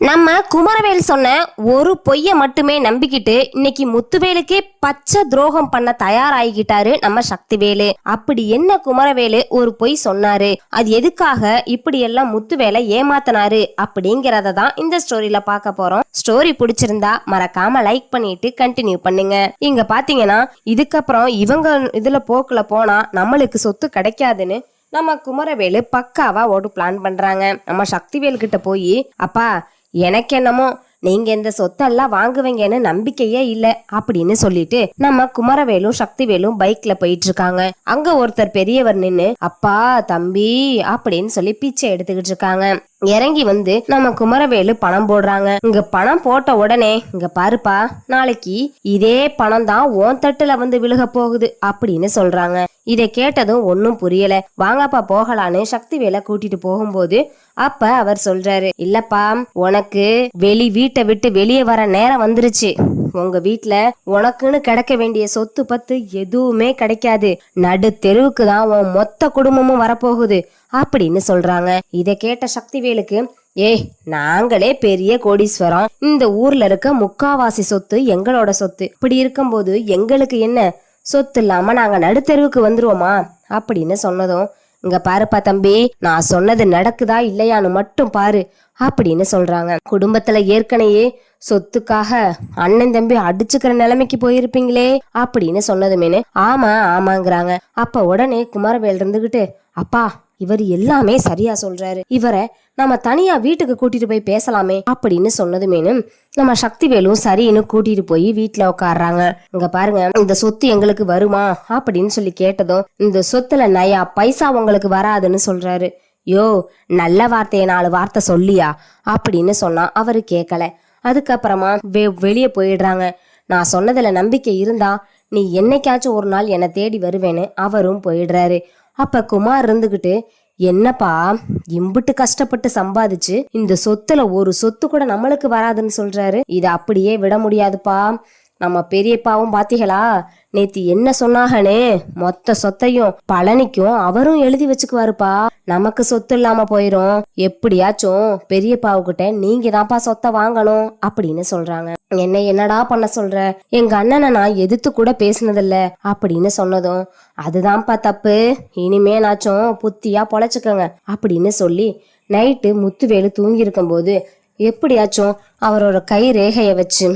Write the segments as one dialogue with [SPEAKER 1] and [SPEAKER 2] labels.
[SPEAKER 1] நம்ம குமரவேல் சொன்ன ஒரு பொய்ய மட்டுமே நம்பிக்கிட்டு இன்னைக்கு முத்துவேலுக்கே பச்சை துரோகம் பண்ண தயாராகிக்கிட்டாரு நம்ம சக்திவேலு. அப்படி என்ன குமரவேலு ஒரு பொய் சொன்னாரு, அது எதுக்காக இப்படி எல்லாம் முத்துவேலை ஏமாத்தினாரு அப்படிங்கறத தான் இந்த ஸ்டோரியில பார்க்க போறோம். ஸ்டோரி பிடிச்சிருந்தா மறக்காம லைக் பண்ணிட்டு கண்டினியூ பண்ணுங்க. இங்க பாத்தீங்கன்னா இதுக்கப்புறம் இவங்க இதுல போக்குல போனா நம்மளுக்கு சொத்து கிடைக்காதுன்னு நம்ம குமரவேலு பக்காவா ஒரு பிளான் பண்றாங்க. நம்ம சக்திவேல் கிட்ட போய், அப்பா எனக்கு என்னமோ நீங்க இந்த சொத்தெல்லாம் வாங்குவீங்கன்னு நம்பிக்கையே இல்ல அப்படின்னு சொல்லிட்டு நம்ம குமரவேலும் சக்திவேலும் பைக்ல போயிட்டு இருக்காங்க. அங்க ஒருத்தர் பெரியவர் நின்னு அப்பா தம்பி அப்படின்னு சொல்லி பிச்சை எடுத்துக்கிட்டு இருக்காங்க. இறங்கி வந்து நம்ம குமரவேலு பணம் போடுறாங்க. இங்க பணம் போட்ட உடனே, இங்க பாருப்பா நாளைக்கு இதே பணம் தான் உன் தட்டுல வந்து விழுக போகுது அப்படின்னு சொல்றாங்க. இதை கேட்டதும் ஒன்னும் புரியல. வாங்கப்பா போகலான்னு சக்திவேலை கூட்டிட்டு போகும்போது அப்ப அவர் சொல்றாரு, இல்லப்பா உனக்கு வீட்டை விட்டு வெளியே வர நேரம் வந்துருச்சு. உங்க வீட்டுல உனக்குன்னு கிடைக்க வேண்டிய சொத்து பத்து எதுவுமே கிடைக்காது. நடு தெருவுக்கு தான் உன் மொத்த குடும்பமும் வரப்போகுது அப்படின்னு சொல்றாங்க. இதை கேட்ட சக்திவேலுக்கு, நாங்களே பெரிய கோடீஸ்வரம், இந்த ஊர்ல இருக்க முக்காவாசி சொத்து எங்களோட சொத்து. இப்படி இருக்கும்போது எங்களுக்கு என்ன சொத்து இல்லாம நாங்க நடுத்தெருவுக்கு வந்துருவோமா அப்படின்னு சொன்னதும், இங்க பாருப்பா தம்பி, நான் சொன்னது நடக்குதா இல்லையான்னு மட்டும் பாரு அப்படின்னு சொல்றாங்க. குடும்பத்துல ஏற்கனவே சொத்துக்காக அண்ணன் தம்பி அடிச்சுக்கிற நிலைமைக்கு போயிருப்பீங்களே அப்படின்னு சொன்னதுமேனு ஆமாங்கிறாங்க. அப்ப உடனே குமாரவேல் இருந்துகிட்டு, அப்பா இவர் எல்லாமே சரியா சொல்றாரு, இவரை நம்ம தனியா வீட்டுக்கு கூட்டிட்டு போய் பேசலாமே அப்படின்னு சொன்னதுமேனு நம்ம சக்திவேலும் சரின்னு கூட்டிட்டு போய் வீட்டுல உட்காடுறாங்க. இங்க பாருங்க, இந்த சொத்து எங்களுக்கு வருமா அப்படின்னு சொல்லி கேட்டதும், இந்த சொத்துல நயா பைசா உங்களுக்கு வராதுன்னு சொல்றாரு. யோ நல்ல வார்த்தைய 4 வார்த்தை சொல்லியா அப்படின்னு சொன்னா அவரு கேட்கல. அதுக்கப்புறமா வெளியே போயிடுறாங்க. நான் சொன்னதுல நம்பிக்கை இருந்தா நீ என்னைக்காச்சும் ஒரு நாள் என்னை தேடி வருவேன்னு அவரும் போயிடுறாரு. அப்ப குமார் இருந்துகிட்டு, என்னப்பா இம்புட்டு கஷ்டப்பட்டு சம்பாதிச்சு இந்த சொத்துல ஒரு சொத்து கூட நம்மளுக்கு வராதுன்னு சொல்றாரு, இத அப்படியே விட முடியாதுப்பா. நம்ம பெரியப்பாவும் பாத்தீங்களா நேத்து என்ன சொன்னாகனே, மொத்த சொத்தையும் பழனிக்கும் அவரும் எழுதி வச்சுக்குவாருப்பா. நமக்கு சொத்து இல்லாம போயிரும். எப்படியாச்சும் பெரியப்பாவுக்கிட்ட நீங்க தான்ப்பா சொத்தை வாங்கணும் அப்படின்னு சொல்றாங்க. என்னடா பண்ண சொல்ற, எங்க அண்ணனை நான் எதிர்த்து கூட பேசினதில்ல அப்படின்னு சொன்னதும், அதுதான்ப்பா தப்பு, இனிமே நாச்சும் புத்தியா பொழைச்சுக்கங்க அப்படின்னு சொல்லி நைட்டு முத்துவேலு தூங்கி இருக்கும் போது எப்படியாச்சும் அவரோட கை ரேகைய வச்சு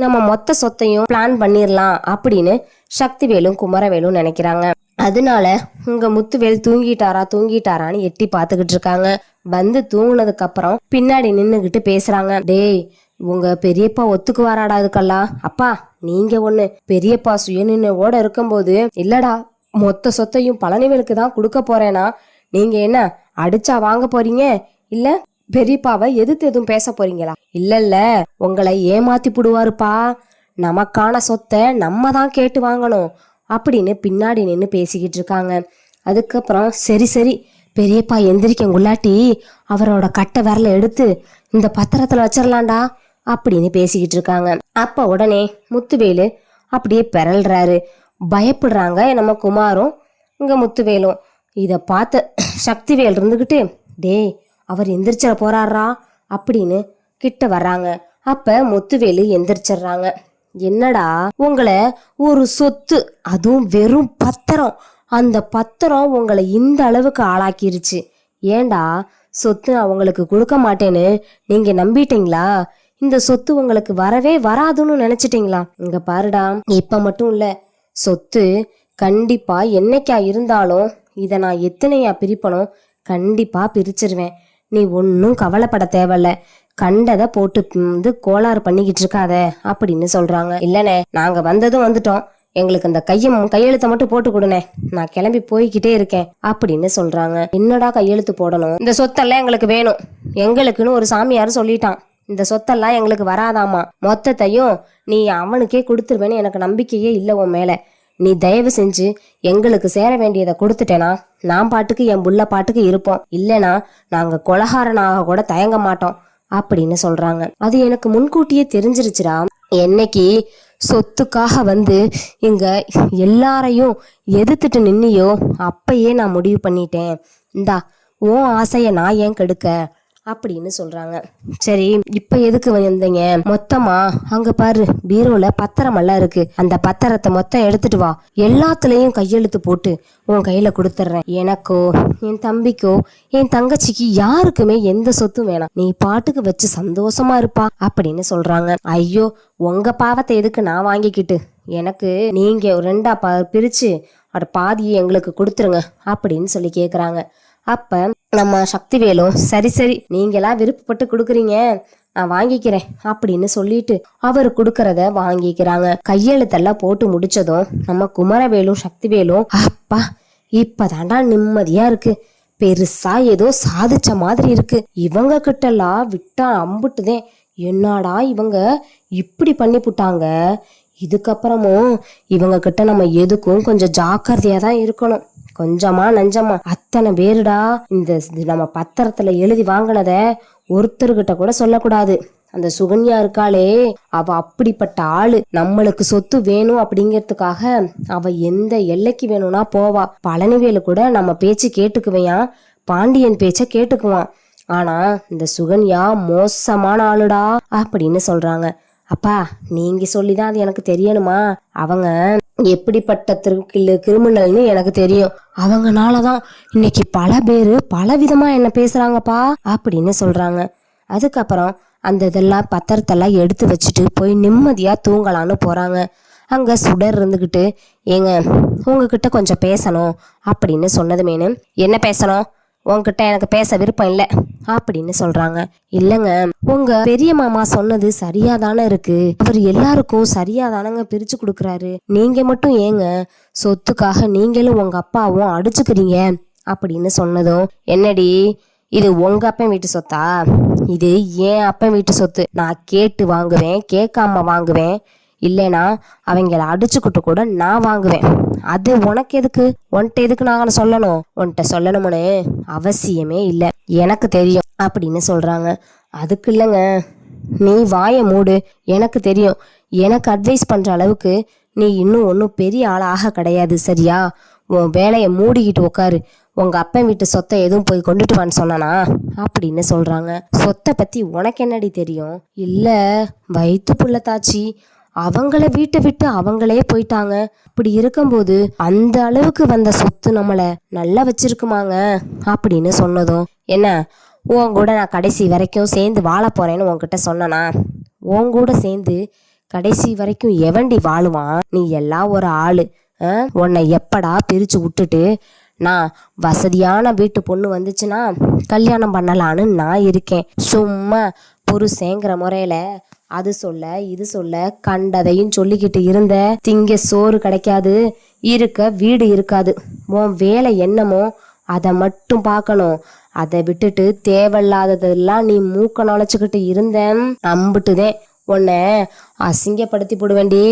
[SPEAKER 1] நம்ம மொத்த சொத்தையும் பிளான் பண்ணிரலாம் அப்படின்னு சக்திவேலும் குமரவேலும் நினைக்கிறாங்க. அதனால உங்க முத்துவேல் தூங்கிட்டாரான்னு எட்டி பாத்துக்கிட்டு இருக்காங்க. வந்து தூங்குனதுக்கு அப்புறம் பின்னாடி நின்னுகிட்டு பேசுறாங்க. டேய் உங்க பெரியப்பா ஒத்துக்குவாராடா இதுக்கெல்லாம்? அப்பா நீங்க ஒண்ணு, பெரியப்பா சுயநினைவோட இருக்கும்போது இல்லடா மொத்த சொத்தையும் பழனிவேலுக்கு தான் கொடுக்க போறேனா, நீங்க என்ன அடிச்சா வாங்க போறீங்க, இல்ல பெரியப்பாவை எதிர்த்து எதுவும் பேச போறீங்களா? இல்ல உங்களை ஏமாத்தி புடுவாருப்பா, நமக்கான சொத்தை நம்ம தான் கேட்டு வாங்கணும் அப்படின்னு பின்னாடி நின்று பேசிக்கிட்டு இருக்காங்க. அதுக்கப்புறம் சரி பெரியப்பா எந்திரிக்கங்குள்ளாட்டி அவரோட கட்டை விரல எடுத்து இந்த பத்திரத்துல வச்சிடலாண்டா அப்படின்னு பேசிக்கிட்டு இருக்காங்க. அப்ப உடனே முத்துவேலு அப்படியே பெறல்றாரு. பயப்படுறாங்க நம்ம குமாரும் இங்க முத்துவேலும். இத பார்த்த சக்திவேல் இருந்துகிட்டு, டேய் அவர் எந்திரிச்சிட போறாரா அப்படின்னு கிட்ட வர்றாங்க. அப்ப முத்துவேலு எந்திரிச்சிடுறாங்க. என்னடா உங்களை ஒரு சொத்து, அதுவும் வெறும் பத்திரம், அந்த பத்திரம் உங்களை இந்த அளவுக்கு ஆளாக்கிருச்சு. ஏண்டா சொத்து நான் உங்களுக்கு கொடுக்க மாட்டேன்னு நீங்க நம்பிட்டீங்களா? இந்த சொத்து உங்களுக்கு வரவே வராதுன்னு நினைச்சிட்டீங்களா? இங்க பாருடா, இப்ப மட்டும் இல்ல, சொத்து கண்டிப்பா என்னைக்கா இருந்தாலும் இத நான் எத்தனையா பிரிப்பனோ கண்டிப்பா பிரிச்சிருவேன். நீ ஒன்னும் கவலைப்பட தேவையில்ல, கண்டதை போட்டு கோளாறு பண்ணிக்கிட்டு இருக்காத அப்படின்னு சொல்றாங்க. இல்லனே நாங்க வந்ததும் வந்துட்டோம், எங்களுக்கு அந்த கையெழுத்தை மட்டும் போட்டு கொடுனே, நான் கிளம்பி போய்கிட்டே இருக்கேன் அப்படின்னு சொல்றாங்க. என்னடா கையெழுத்து போடணும்? இந்த சொத்தெல்லாம் எங்களுக்கு வேணும், எங்களுக்குன்னு ஒரு சாமியார் சொல்லிட்டான், இந்த சொத்தெல்லாம் எங்களுக்கு வராதாமா, மொத்தத்தையும் நீ அவனுக்கே கொடுத்துருவேன்னு எனக்கு நம்பிக்கையே இல்லை உன் மேல. நீ தயவு செஞ்சு எங்களுக்கு சேர வேண்டியதை கொடுத்துட்டேனா நான் பாட்டுக்கு என் புள்ள பாட்டுக்கு இருப்போம், இல்லைனா நாங்க கொலகாரனாக கூட தயங்க மாட்டோம் அப்படின்னு சொல்றாங்க. அது எனக்கு முன்கூட்டியே தெரிஞ்சிருச்சுடா. என்னைக்கு சொத்துக்காக வந்து இங்க எல்லாரையும் எதிர்த்துட்டு நின்னியோ அப்பயே நான் முடிவு பண்ணிட்டேன். இந்தா உன் ஆசைய நான் ஏன் கெடுக்க அப்படின்னு சொல்றாங்க. சரி, இப்ப எதுக்கு வந்தீங்க? மொத்தமா அங்க பாரு, பீரோல பத்திரம் எல்லாம் இருக்கு, அந்த பத்திரத்தை மொத்தம் எடுத்துட்டு வா, எல்லாத்துலயும் கையெழுத்து போட்டு உன் கையில கொடுத்துட்றேன். எனக்கோ என் தம்பிக்கோ என் தங்கச்சிக்கு யாருக்குமே எந்த சொத்தும் வேணாம், நீ பாட்டுக்கு வச்சு சந்தோஷமா இருப்பா அப்படின்னு சொல்றாங்க. ஐயோ, உங்க பாவத்தை எதுக்கு நான் வாங்கிக்கிட்டு, எனக்கு நீங்க ரெண்டா பிரிச்சு அட பாதியை எங்களுக்கு கொடுத்துருங்க அப்படின்னு சொல்லி கேக்குறாங்க. அப்ப நம்ம சக்திவேலும் சரி சரி, நீங்களா விருப்பப்பட்டு கொடுக்குறீங்க, நான் வாங்கிக்கிறேன் அப்படின்னு சொல்லிட்டு அவர் கொடுக்கறத வாங்கிக்கிறாங்க. கையெழுத்தெல்லாம் போட்டு முடிச்சதும் நம்ம குமரவேலும் சக்திவேலும் அப்பா இப்பதாண்டா நிம்மதியா இருக்கு, பெருசா ஏதோ சாதிச்ச மாதிரி இருக்கு, இவங்க கிட்டலாம் விட்டா அம்புட்டுதேன், என்னடா இவங்க இப்படி பண்ணி புட்டாங்க, இதுக்கப்புறமும் இவங்க கிட்ட நம்ம எதுக்கும் கொஞ்சம் ஜாக்கிரதையா தான் இருக்கணும், கொஞ்சமா நஞ்சமா அத்தனை பேருடா, இந்த நம்ம பத்திரத்துல எழுதி வாங்கினத ஒருத்தர்கிட்ட கூட சொல்லக்கூடாது. அந்த சுகன்யா இருக்காளே, அவ அப்படிப்பட்ட ஆளு, நம்மளுக்கு சொத்து வேணும் அப்படிங்கிறதுக்காக அவ எந்த எல்லைக்கு வேணும்னா போவா. பழனிவேலு கூட நம்ம பேச்சு கேட்டுக்குவையான், பாண்டியன் பேச்ச கேட்டுக்குவான். ஆனா இந்த சுகன்யா மோசமான ஆளுடா அப்படின்னு சொல்றாங்க. அப்பா, நீங்க சொல்லிதான் அது எனக்கு தெரியணுமா? அவங்க எப்படிப்பட்ட கிரிமினல்னு எனக்கு தெரியும், அவங்கனாலதான் இன்னைக்கு பல பேரு பல விதமா என்ன பேசுறாங்கப்பா அப்படின்னு சொல்றாங்க. அதுக்கப்புறம் அந்த இதெல்லாம் பத்திரத்தெல்லாம் எடுத்து வச்சுட்டு போய் நிம்மதியா தூங்கலான்னு போறாங்க. அங்க சுடர் இருந்துகிட்டு, ஏங்க உங்ககிட்ட கொஞ்சம் பேசணும் அப்படின்னு சொன்னதுமேனு, என்ன பேசணும்? உங்ககிட்ட எனக்கு பேச விருப்பம் இல்லை அப்படின்னு சொல்றாங்க. இல்லங்க, உங்க பெரிய மாமா சொன்னது சரியாதானே இருக்கு, அவர் எல்லாருக்கும் சரியாதானங்க பிரிச்சு கொடுக்கறாரு, நீங்க மட்டும் ஏங்க சொத்துக்காக நீங்களும் உங்க அப்பாவும் அடிச்சுக்கிறீங்க அப்படின்னு சொன்னதும், என்னடி இது உங்க அப்பன் வீட்டு சொத்தா? இது ஏன் அப்பன் வீட்டு சொத்து, நான் கேட்டு வாங்குவேன், கேட்காம வாங்குவேன், இல்லைனா அவங்கள அடிச்சுக்கிட்டு கூட நான் வாங்குவேன், அது உனக்கு எதுக்கு, உன்கிட்ட எதுக்கு நான் சொல்லணும், உன்கிட்ட சொல்லணும்னு அவசியமே இல்லை, எனக்கு தெரியும் அப்படின்னு சொல்றாங்க. அதுக்கு இல்லைங்க, நீ வாயை மூடு, எனக்கு தெரியும், எனக்கு அட்வைஸ் பண்ற அளவுக்கு நீ இன்னும் ஒன்றும் பெரிய ஆளாக கிடையாது, சரியா? உன் வேலையை மூடிக்கிட்டு உட்காரு, உங்க அப்பன் வீட்டு சொத்தை எதுவும் போய் கொண்டுட்டு வான்னு சொன்னானா அப்படின்னு சொல்றாங்க. சொத்தை பத்தி உனக்கு என்னடி தெரியும்? இல்ல, வயிற்று புள்ள தாச்சி, அவங்கள வீட்டை விட்டு அவங்களே போயிட்டாங்க, அப்படி இருக்கும்போது அந்த அளவுக்கு வந்த சொத்து நம்மள நல்லா வச்சிருக்குமாங்க அப்படின்னு சொன்னதும், என்ன உன் கூட நான் கடைசி வரைக்கும் சேர்ந்து வாழ போறேன்னு உன்கிட்ட சொன்னனா? உன் கூட சேர்ந்து கடைசி வரைக்கும் எவண்டி வாழுவான்? நீ எல்லாம் ஒரு ஆளு, உன்னை எப்படா பிரிச்சு விட்டுட்டு நான் வசதியான வீட்டு பொண்ணு வந்துச்சுன்னா கல்யாணம் பண்ணலான்னு நான் இருக்கேன். சும்மா புருஷங்கிற முறையில அது சொல்ல இது சொல்ல கண்டதையும் சொல்லிக்கிட்டு இருந்த, திங்க சோறு கிடைக்காது, இருக்க வீடு இருக்காது, உன் வேலை என்னமோ அதை மட்டும் பார்க்கணும், அதை விட்டுட்டு தேவையில்லாததெல்லாம் நீ மூக்க நுழைச்சுக்கிட்டு இருந்தேன் நம்பிட்டுதேன் உன்னை அசிங்கப்படுத்தி போடுவேண்டி,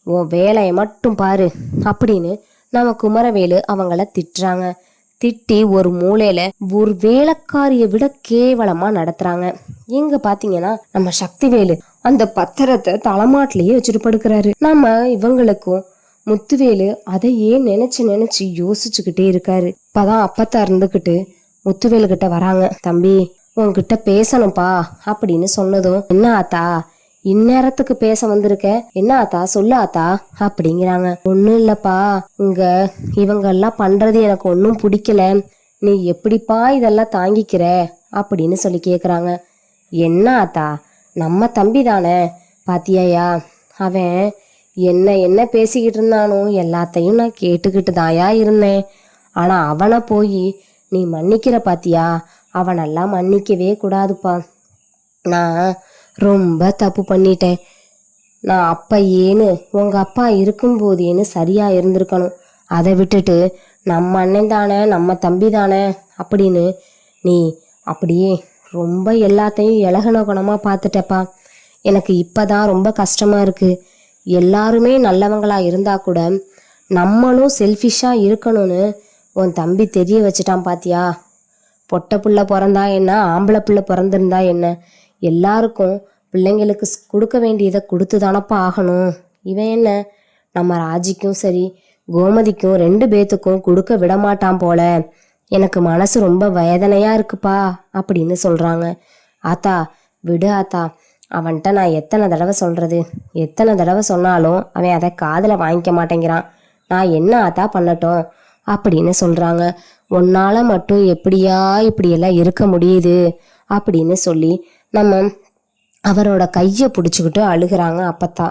[SPEAKER 1] உன் வேலையை மட்டும் பாரு அப்படின்னு நம்ம குமரவேலு அவங்கள திட்டுறாங்க. திட்டி ஒரு மூலையில ஒரு வேலைக்காரிய விட கேவலமா நடத்துறாங்க. எங்க பாத்தீங்கன்னா நம்ம சக்திவேலு அந்த பத்திரத்தை தலைமாட்டிலேயே வச்சுட்டு படுக்கிறாரு. நம்ம இவங்களுக்கும் முத்துவேலு அதையே நினைச்சு நினைச்சு யோசிச்சுக்கிட்டே இருக்காரு. இப்பதான் அப்பத்தா இருந்துகிட்டு முத்துவேலு கிட்ட வராங்க. தம்பி, உன்கிட்ட பேசணும்பா அப்படின்னு சொன்னதும், என்ன ஆத்தா இந்நேரத்துக்கு பேச வந்திருக்க, என்ன ஆத்தா சொல்லு ஆத்தா அப்படிங்கிறாங்க. ஒன்னும் இல்லப்பா, இவங்க எல்லாம் பண்றது எனக்கு ஒன்னும் பிடிக்கல, நீ எப்படிப்பா இதெல்லாம் தாங்கிக்கிற அப்படின்னு சொல்லி கேக்குறாங்க. என்ன ஆத்தா, நம்ம தம்பி தானே, பாத்தியாயா அவன் என்ன பேசிக்கிட்டு இருந்தானோ எல்லாத்தையும் நான் கேட்டுக்கிட்டு தாயா இருந்தேன், ஆனா அவனை போய் நீ மன்னிக்கிற பாத்தியா, அவனெல்லாம் மன்னிக்கவே கூடாதுப்பா, நான் ரொம்ப தப்பு பண்ணிட்டேன், நான் அப்ப ஏன்னு உங்க அப்பா இருக்கும்போதேன்னு சரியா இருந்திருக்கணும், அதை விட்டுட்டு நம்ம அண்ணன் தானே நம்ம தம்பி தானே அப்படின்னு நீ அப்படியே ரொம்ப எல்லாத்தையும் இலகுன குணமா பார்த்துட்டப்பா, எனக்கு இப்பதான் ரொம்ப கஷ்டமா இருக்கு, எல்லாருமே நல்லவங்களா இருந்தா கூட நம்மளும் செல்ஃபிஷா இருக்கணும்னு உன் தம்பி தெரிய வச்சுட்டான் பாத்தியா, பொட்டை புள்ள பிறந்தா என்ன ஆம்பளை புள்ள பிறந்திருந்தா என்ன, எல்லாருக்கும் பிள்ளைங்களுக்கு கொடுக்க வேண்டியதை கொடுத்து தானப்பா ஆகணும், இவன் என்ன நம்ம ராஜிக்கும் சரி கோமதிக்கும் 2 பேத்துக்கும் கொடுக்க விடமாட்டான் போல, எனக்கு மனசு ரொம்ப வேதனையா இருக்குப்பா அப்படின்னு சொல்றாங்க. ஆத்தா விடு ஆத்தா, அவன்கிட்ட நான் எத்தனை தடவை சொல்றது, எத்தனை தடவை சொன்னாலும் அவன் அதை காதுல வாங்கிக்க மாட்டேங்கிறான். நான் என்ன ஆத்தா பண்ணட்டும் அப்படின்னு சொல்றாங்க. உன்னால மட்டும் எப்படியா இப்படியெல்லாம் இருக்க முடியுது அப்படின்னு சொல்லி நம்ம அவரோட கையை பிடிச்சிக்கிட்டு அழுகிறாங்க அப்பத்தா.